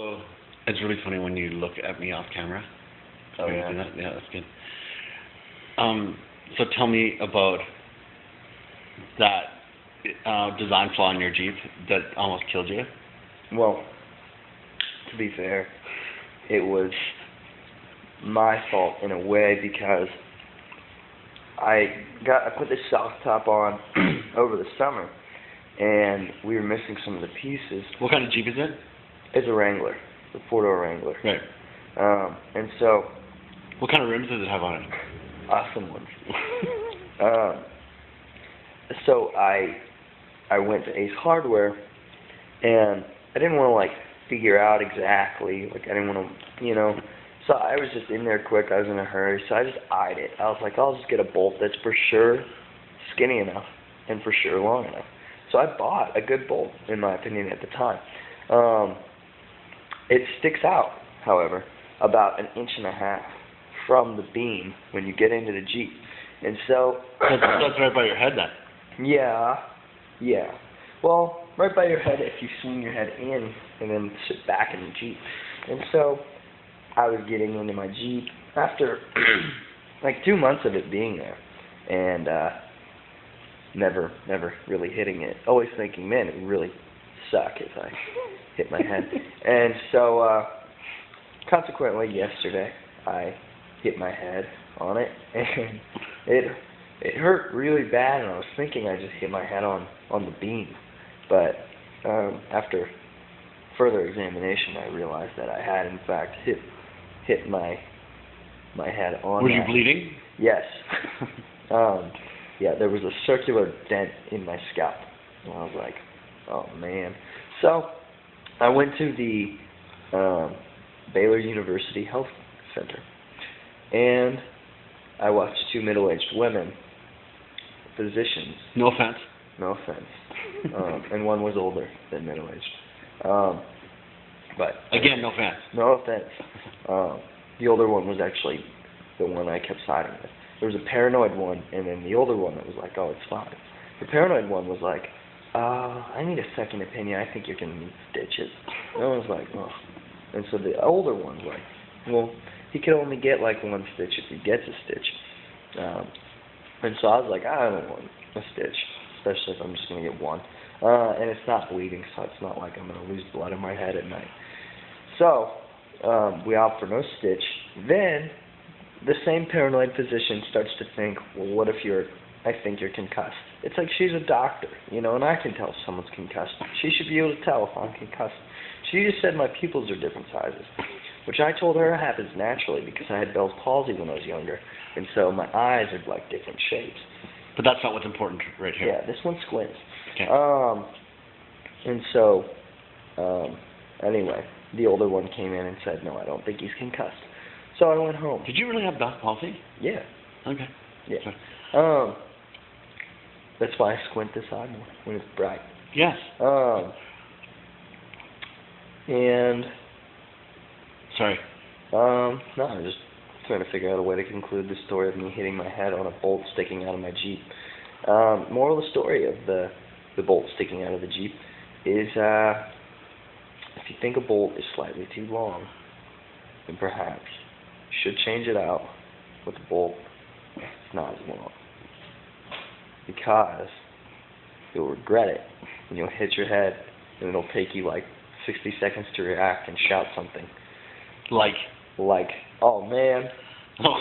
So it's really funny when you look at me off camera. Oh, Can you yeah. do that? Yeah, that's good. So tell me about that design flaw in your Jeep that almost killed you. Well, to be fair, it was my fault in a way because I put this soft top on over the summer, and we were missing some of the pieces. What kind of Jeep is it? It's a Wrangler, a four-door Wrangler. Right. And so, what kind of rims does it have on it? awesome ones. So I went to Ace Hardware, and I didn't want to like figure out exactly, like I didn't want to, so I was just in there quick. I was in a hurry, so I just eyed it. I was like, I'll just get a bolt that's for sure skinny enough and for sure long enough. So I bought a good bolt, in my opinion, at the time. It sticks out, however, about 1.5 inches from the beam when you get into the Jeep. And so... That's right by your head then. Yeah. Well, right by your head if you swing your head in and then sit back in the Jeep. And so I was getting into my Jeep after like 2 months of it being there and never really hitting it. Always thinking, man, it would really suck if I hit my head. And so consequently yesterday I hit my head on it, and it hurt really bad, and I was thinking I just hit my head on the beam. But after further examination, I realized that I had in fact hit my head on. Were you bleeding? Yes. Yeah, there was a circular dent in my scalp, and I was like, oh man. So I went to the Baylor University Health Center, and I watched 2 middle-aged women, physicians. No offense. No offense. And one was older than middle-aged. But again, no offense. No offense. The older one was actually the one I kept siding with. There was a paranoid one, and then the older one that was like, oh, it's fine. The paranoid one was like, I need a second opinion. I think you're going to need stitches. And I was like, oh. And so the older one was like, well, he could only get like 1 stitch if he gets a stitch. And so I was like, I don't want a stitch, especially if I'm just going to get 1. And it's not bleeding, so it's not like I'm going to lose blood in my head at night. So we opt for no stitch. Then the same paranoid physician starts to think, well, what if I think you're concussed? It's like she's a doctor, and I can tell if someone's concussed. She should be able to tell if I'm concussed. She just said my pupils are different sizes, which I told her happens naturally because I had Bell's palsy when I was younger, and so my eyes are like different shapes. But that's not what's important right here. Yeah, this one squints. Okay. And so, anyway, the older one came in and said, no, I don't think he's concussed. So I went home. Did you really have Bell's palsy? Yeah. Okay. Yeah. Sorry. That's why I squint this eye more when it's bright. Yes. And sorry. No, I'm just trying to figure out a way to conclude the story of me hitting my head on a bolt sticking out of my Jeep. Moral of the story of the bolt sticking out of the Jeep is if you think a bolt is slightly too long, then perhaps you should change it out with a bolt that's not as long. Because you'll regret it and you'll hit your head and it'll take you like 60 seconds to react and shout something. Like, oh man. Oh,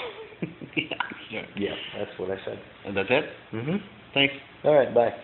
yeah, sure. Yeah, that's what I said. And that's it? Mm-hmm. Thanks. All right, bye.